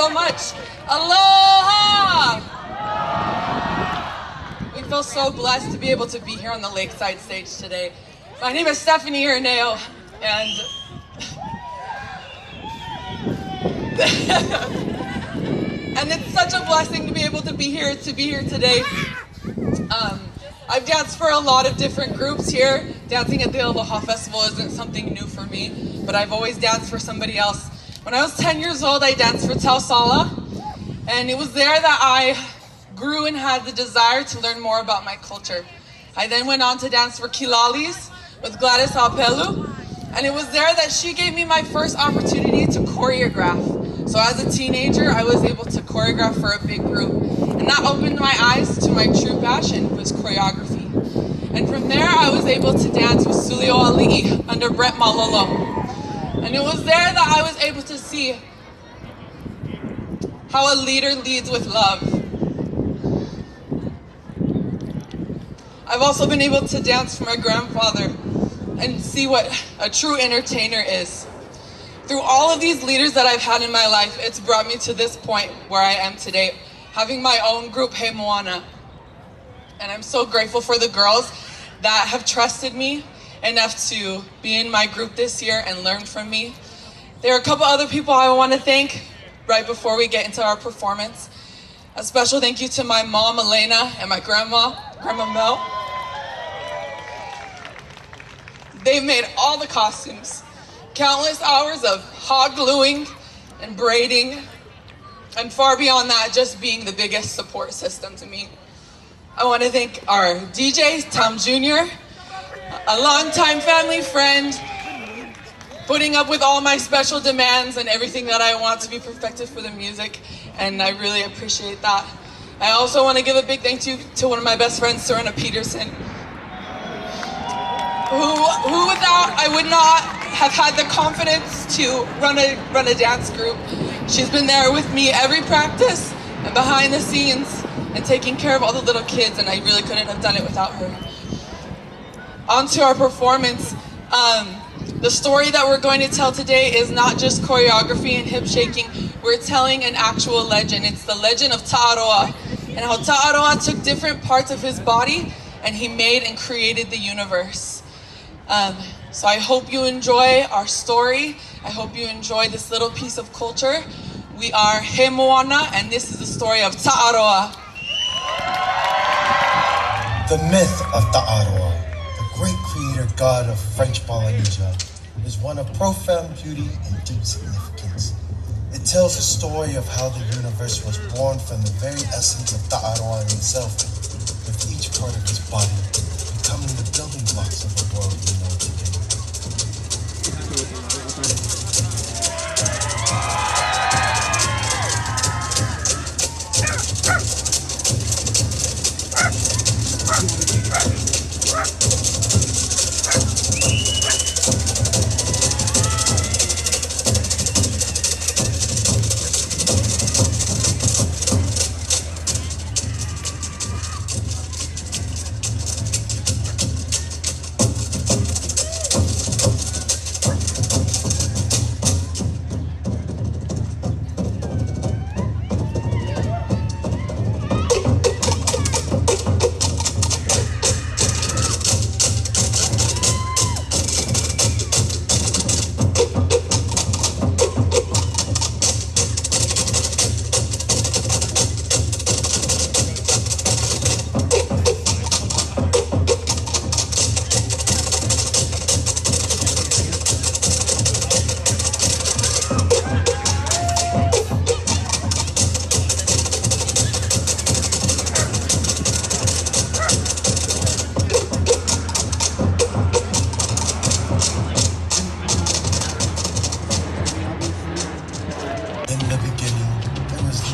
so much. Aloha! We feel so blessed to be able to be here on the Lakeside stage today. My name is Stephanie Erneo, and and it's such a blessing to be able to be here today. I've danced for a lot of different groups here. Dancing at the Aloha Festival isn't something new for me, but I've always danced for somebody else. When I was 10 years old, I danced for Tausala, and it was there that I grew and had the desire to learn more about my culture. I then went on to dance for Kilalis with Gladys Apelu, and it was there that she gave me my first opportunity to choreograph. So as a teenager, I was able to choreograph for a big group, and that opened my eyes to my true passion, was choreography. And from there, I was able to dance with Sulio Ali'i under Brett Malolo. And it was there that I was able to see how a leader leads with love. I've also been able to dance for my grandfather and see what a true entertainer is. Through all of these leaders that I've had in my life, it's brought me to this point where I am today, having my own group, Heimoana. And I'm so grateful for the girls that have trusted me enough to be in my group this year and learn from me. There are a couple other people I want to thank right before we get into our performance. A special thank you to my mom, Elena, and my Grandma Mel. They've made all the costumes, countless hours of hot gluing and braiding, and far beyond that, just being the biggest support system to me. I want to thank our DJ, Tom Jr., a longtime family friend, putting up with all my special demands and everything that I want to be perfected for the music, and I really appreciate that. I also want to give a big thank you to one of my best friends, Serena Peterson, who without I would not have had the confidence to run a dance group. She's been there with me every practice and behind the scenes and taking care of all the little kids, and I really couldn't have done it without her. On to our performance. The story that we're going to tell today is not just choreography and hip shaking. We're telling an actual legend. It's the legend of Taroa, and how Taroa took different parts of his body and he made and created the universe. So I hope you enjoy our story. I hope you enjoy this little piece of culture. We are Heimoana, and this is the story of Taroa. The myth of Taroa, the great creator god of French Polynesia, is one of profound beauty and deep significance. It tells the story of how the universe was born from the very essence of Taroa himself, with each part of his body becoming the building blocks of the world we know today.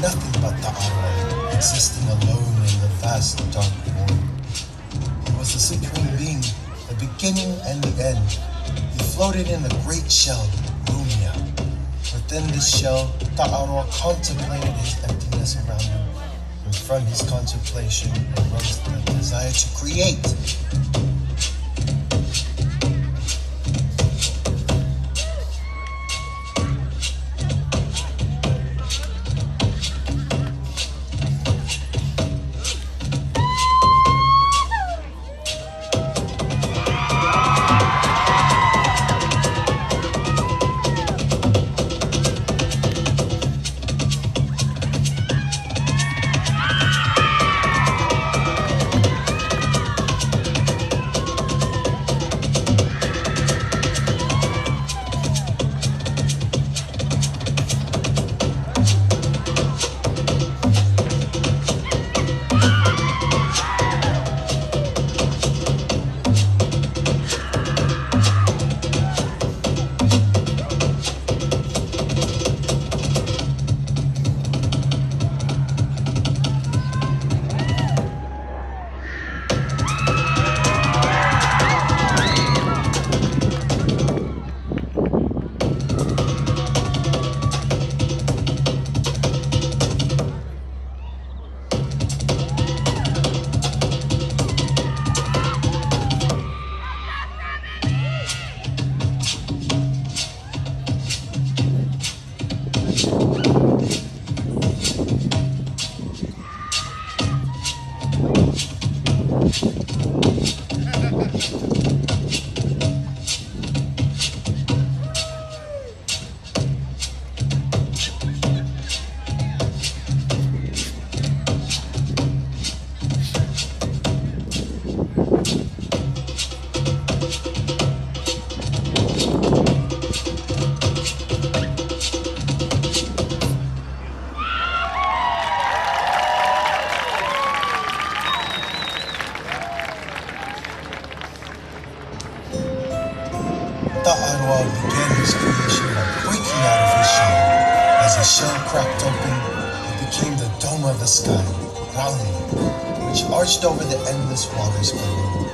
Nothing but Taroa, existing alone in the vast dark void. He was the supreme being, the beginning and the end. He floated in the great shell, Rumia. Within this shell, Taroa contemplated his emptiness around him, and from his contemplation arose the desire to create. Taroa began his creation by breaking out of his shell. As the shell cracked open, it became the dome of the sky, Rauli, which arched over the endless waters below.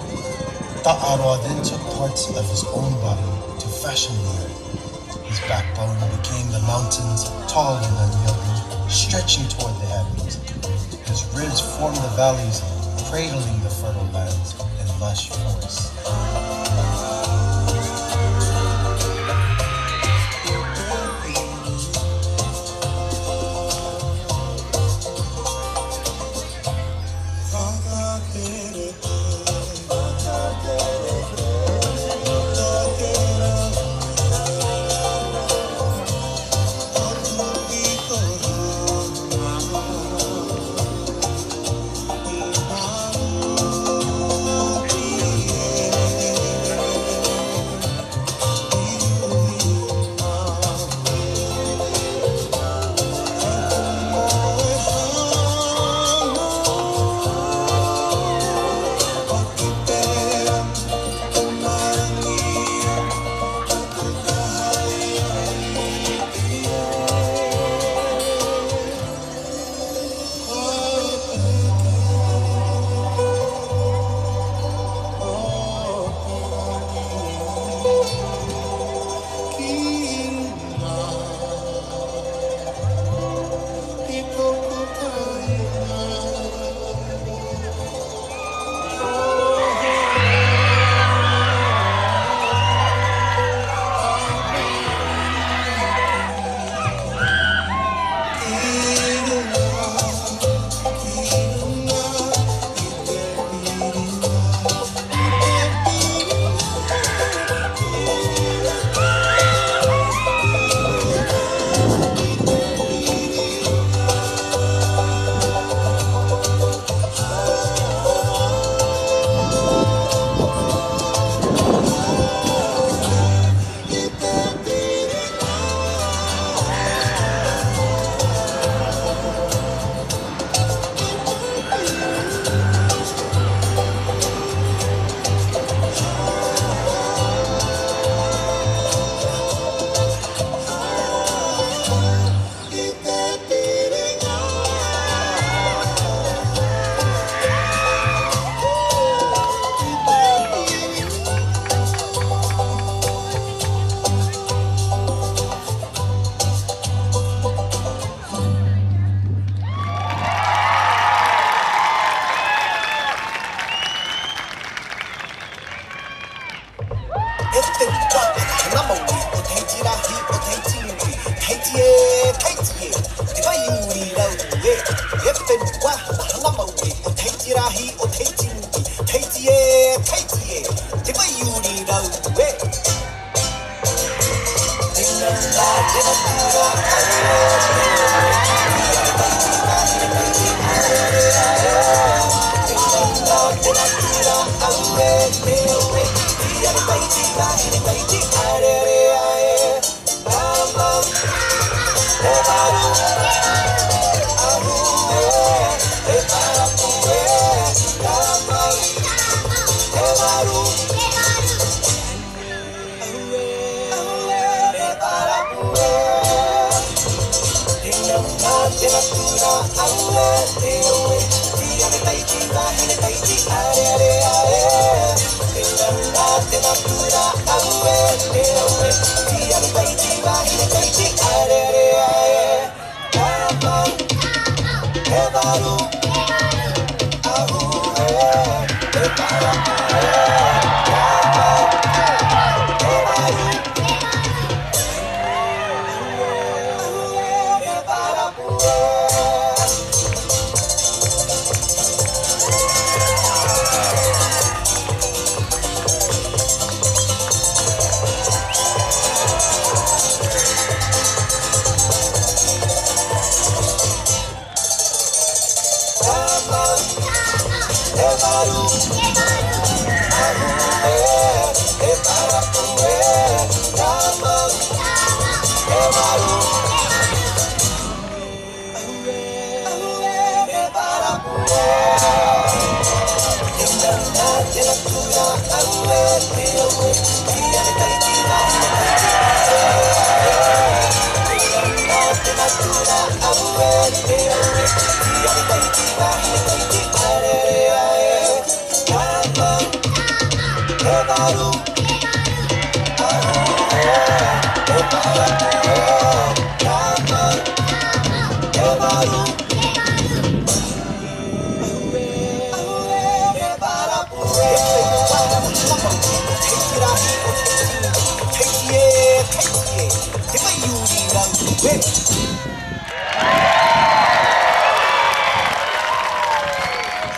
Taroa then took parts of his own body to fashion the earth. His backbone became the mountains, tall and unyielding, stretching toward the heavens. His ribs formed the valleys, cradling the fertile lands and lush forests.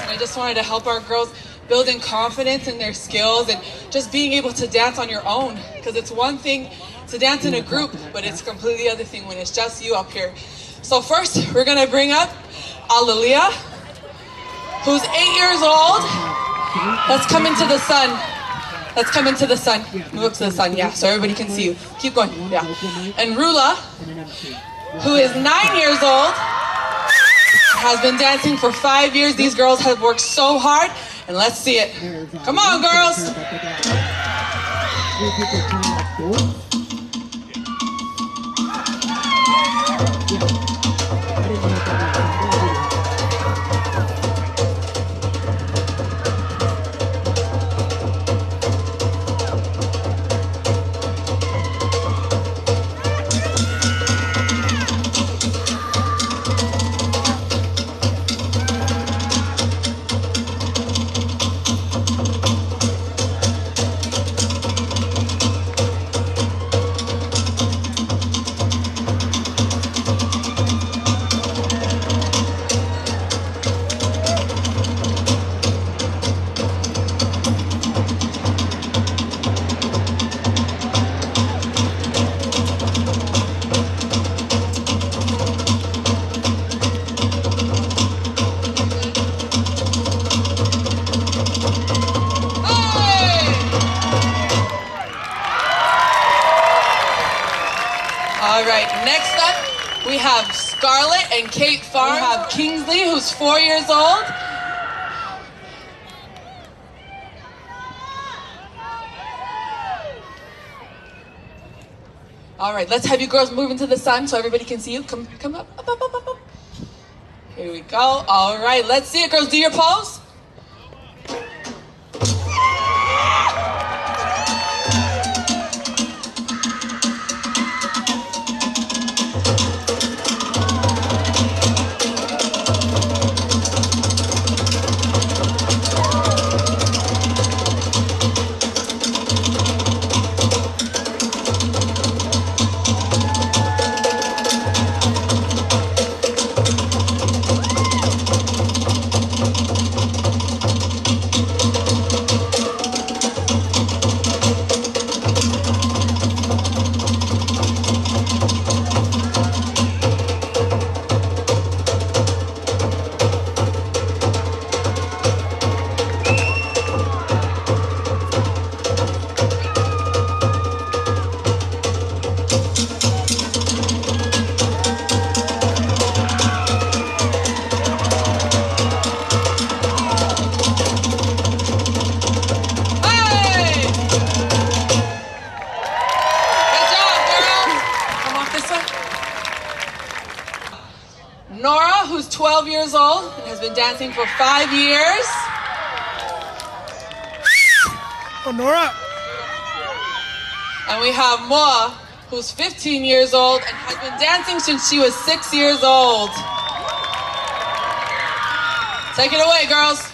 And I just wanted to help our girls building confidence in their skills and just being able to dance on your own. Because it's one thing to dance in a group, but it's a completely other thing when it's just you up here. So first, we're gonna bring up Aloha, who's 8 years old. Let's come into the sun. Let's come into the sun. Move up to the sun, yeah, so everybody can see you. Keep going, yeah. And Rula, who is 9 years old, has been dancing for 5 years. These girls have worked so hard, and let's see it. Come on, girls. All right, next up, we have Scarlett and Kate Farr. We have Kingsley, who's 4 years old. All right, let's have you girls move into the sun so everybody can see you. Come up, up, up, up, up, up. Here we go. All right, let's see it, girls. Do your pose. Nora, who's 12 years old and has been dancing for 5 years. Oh, Nora. And we have Moa, who's 15 years old and has been dancing since she was 6 years old. Take it away, girls.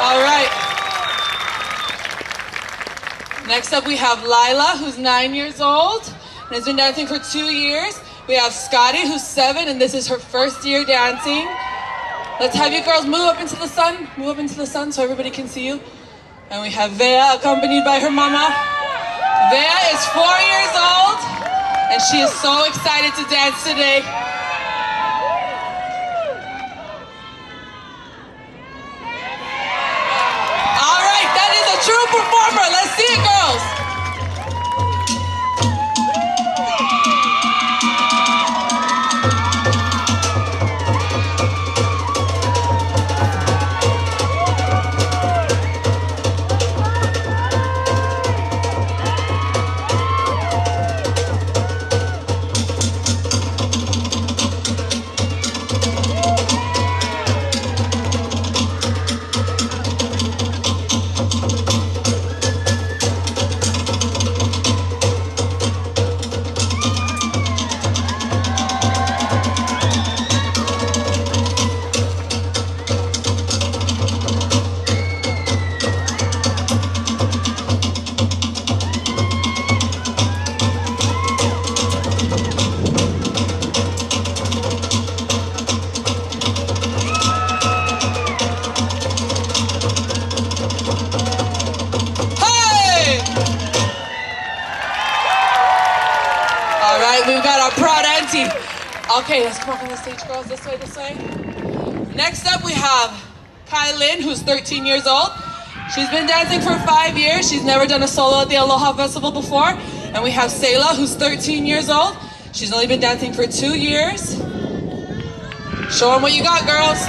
All right. Next up we have Lila, who's 9 years old and has been dancing for 2 years. We have Scotty, who's 7, and this is her first year dancing. Let's have you girls move up into the sun. Move up into the sun so everybody can see you. And we have Vea, accompanied by her mama. Vea is 4 years old, and she is so excited to dance today. All right, that is a true performer. Let's see it, girls. We've got our proud auntie. Okay, let's come up on the stage, girls. This way, this way. Next up, we have Kylie, who's 13 years old. She's been dancing for 5 years. She's never done a solo at the Aloha Festival before. And we have Selah, who's 13 years old. She's only been dancing for 2 years. Show them what you got, girls.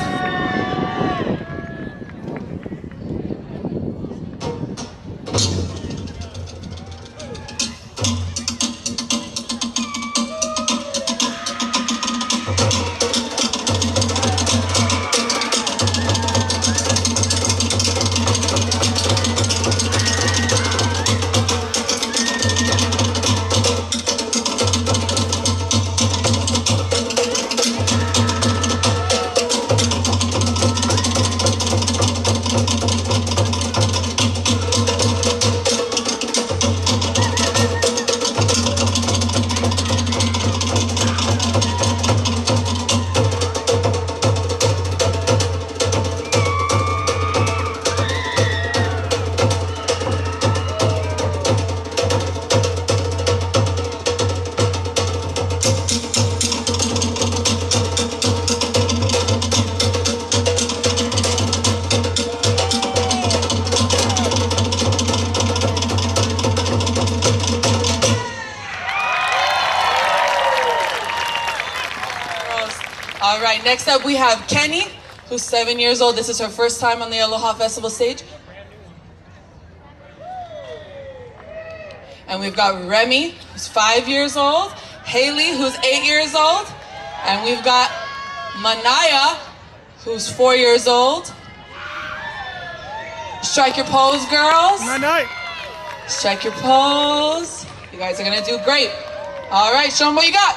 All right, next up we have Kenny, who's 7 years old. This is her first time on the Aloha Festival stage. And we've got Remy, who's 5 years old. Haley, who's 8 years old. And we've got Manaya, who's 4 years old. Strike your pose, girls. Night. Strike your pose. You guys are gonna do great. All right, show them what you got.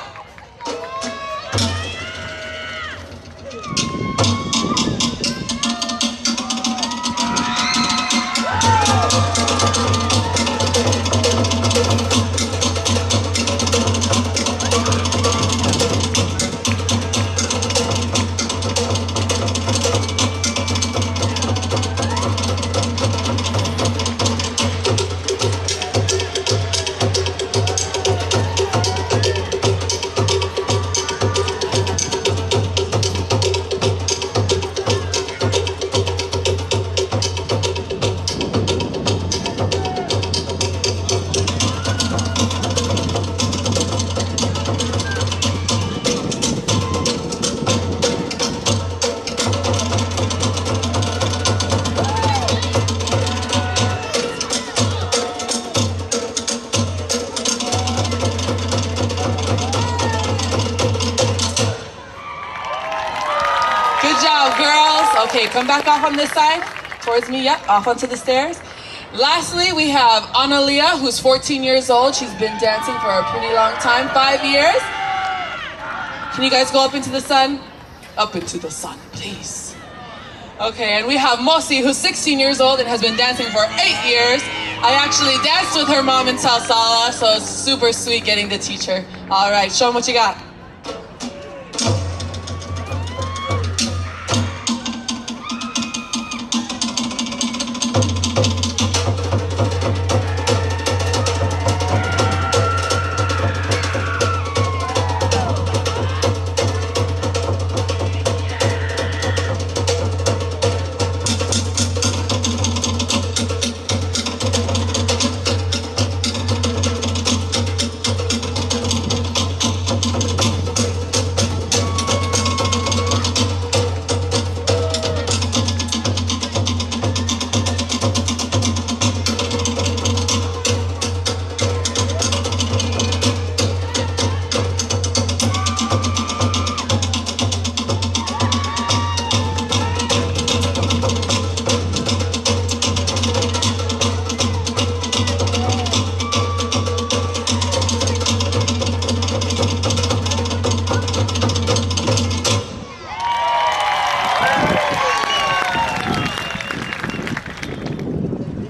Good job, girls. Okay, come back off on this side. Towards me, yep, off onto the stairs. Lastly, we have Analia, who's 14 years old. She's been dancing for a pretty long time, 5 years. Can you guys go up into the sun? Up into the sun, please. Okay, and we have Mosi, who's 16 years old and has been dancing for 8 years. I actually danced with her mom in Salsala, so it's super sweet getting to teach her. All right, show them what you got.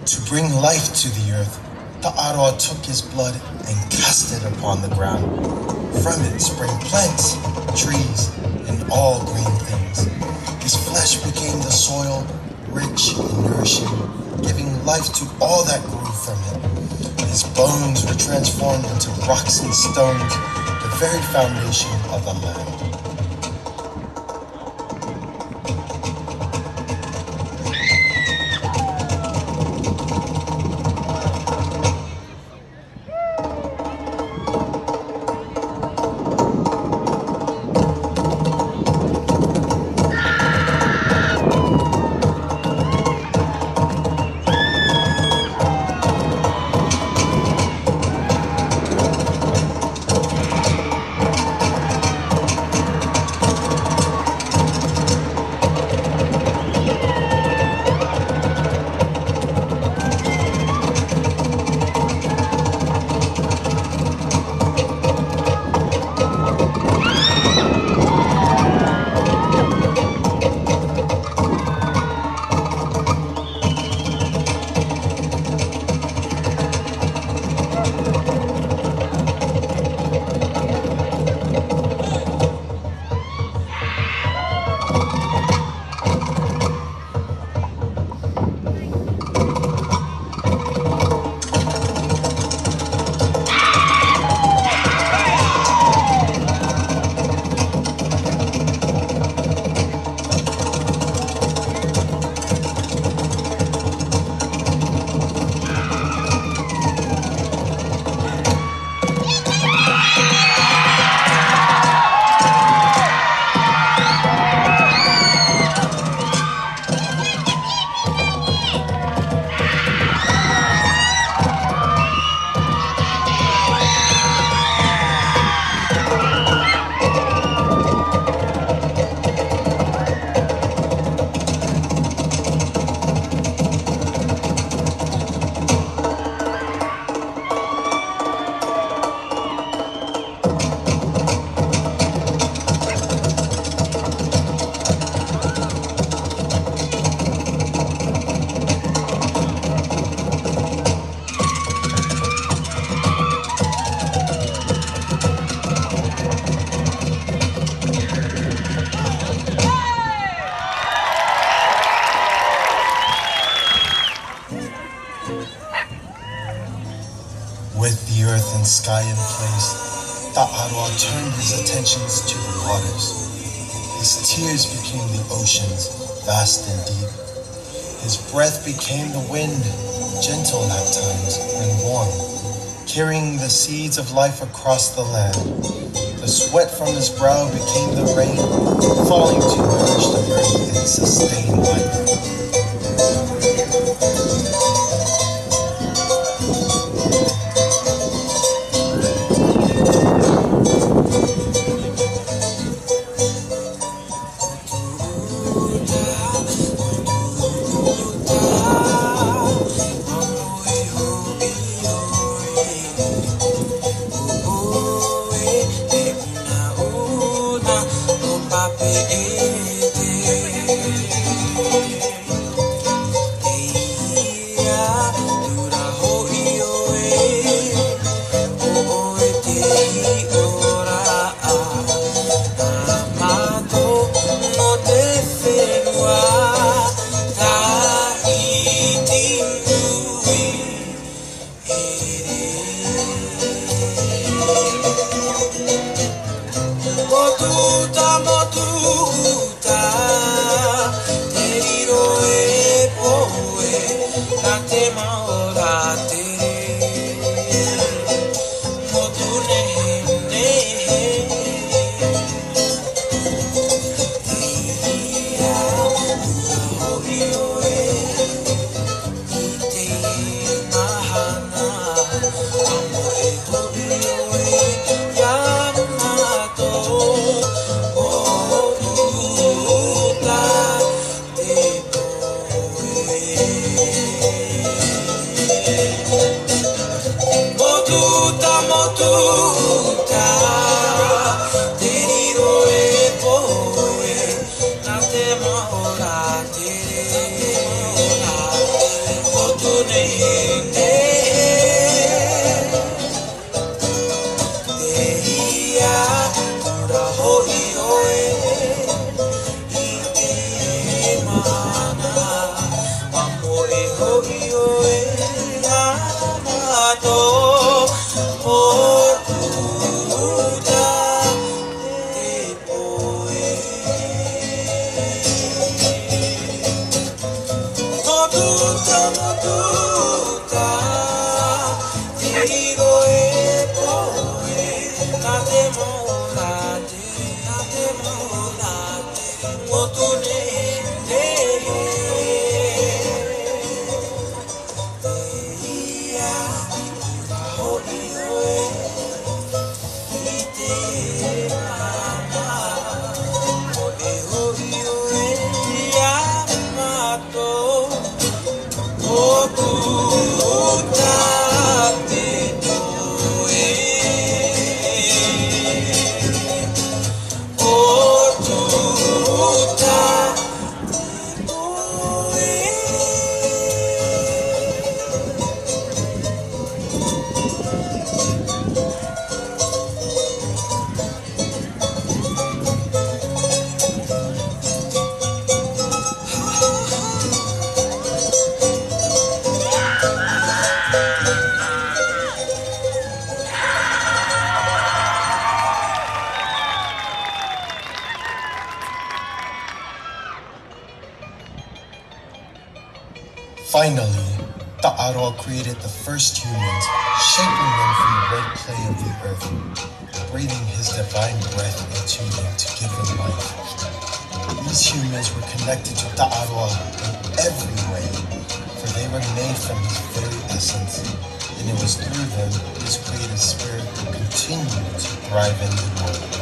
To bring life to the earth, Taroa took his blood and cast it upon the ground. From it sprang plants, trees, and all green things. His flesh became the soil, rich and nourishing, giving life to all that grew from it. His bones were transformed into rocks and stones, the very foundation of the land. With the earth and sky in place, Taroa turned his attentions to the waters. His tears became the oceans, vast and deep. His breath became the wind, gentle at times and warm, carrying the seeds of life across the land. The sweat from his brow became the rain, falling to nourish the earth and sustain life. Finally, Taroa created the first humans, shaping them from the red clay of the earth, breathing his divine breath into them to give them life. These humans were connected to Taroa in every way, for they were made from his very essence, and it was through them his creative spirit would continue to thrive in the world.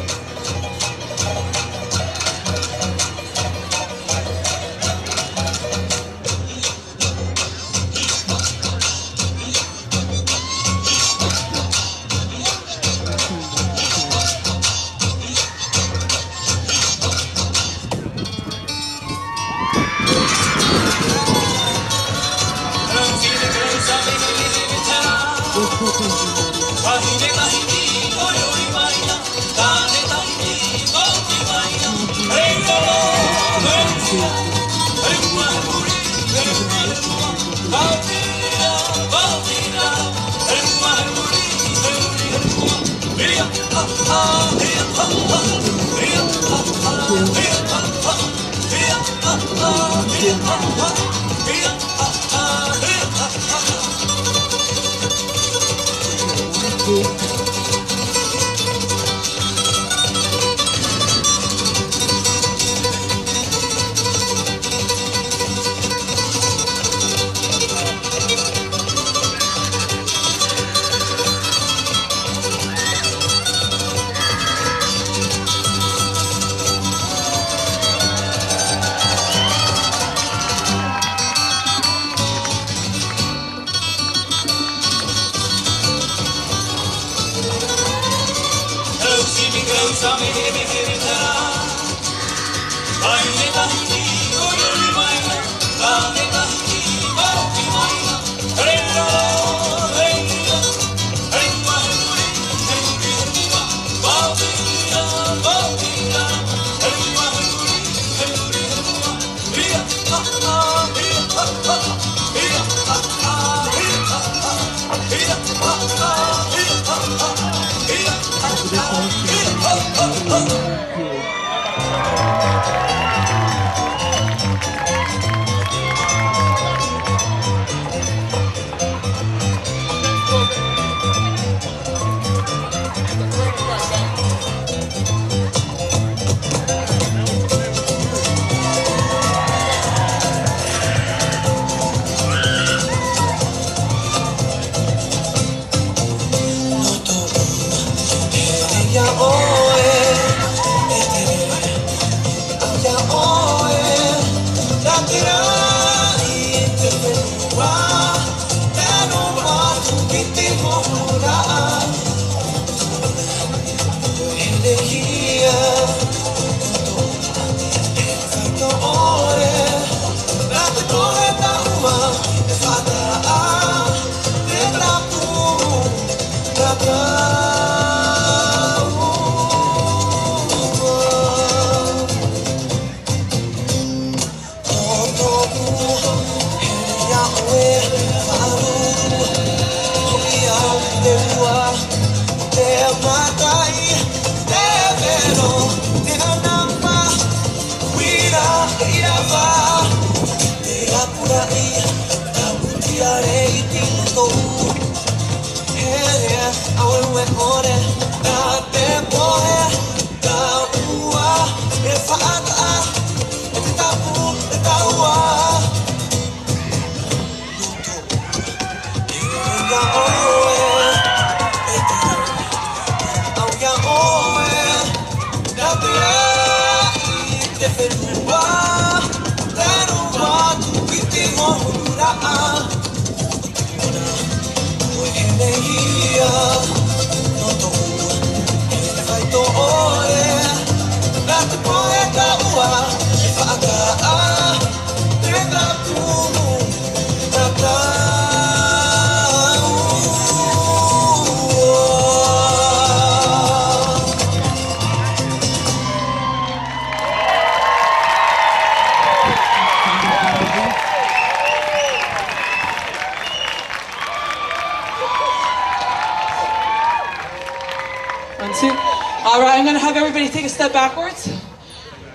All right, I'm gonna have everybody take a step backwards. And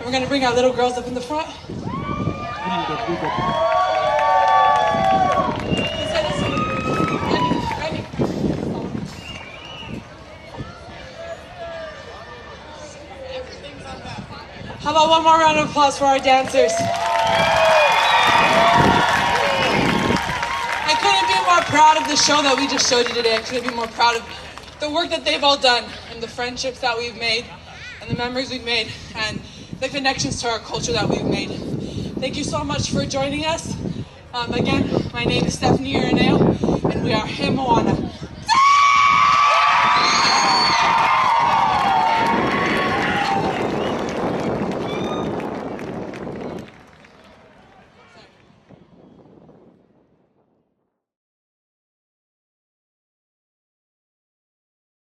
we're gonna bring our little girls up in the front. How about one more round of applause for our dancers? I couldn't be more proud of the show that we just showed you today. I couldn't be more proud of the work that they've all done and the friendships that we've made and the memories we've made and the connections to our culture that we've made. Thank you so much for joining us. Again, my name is Stephanie Ireneo and we are Heimoana.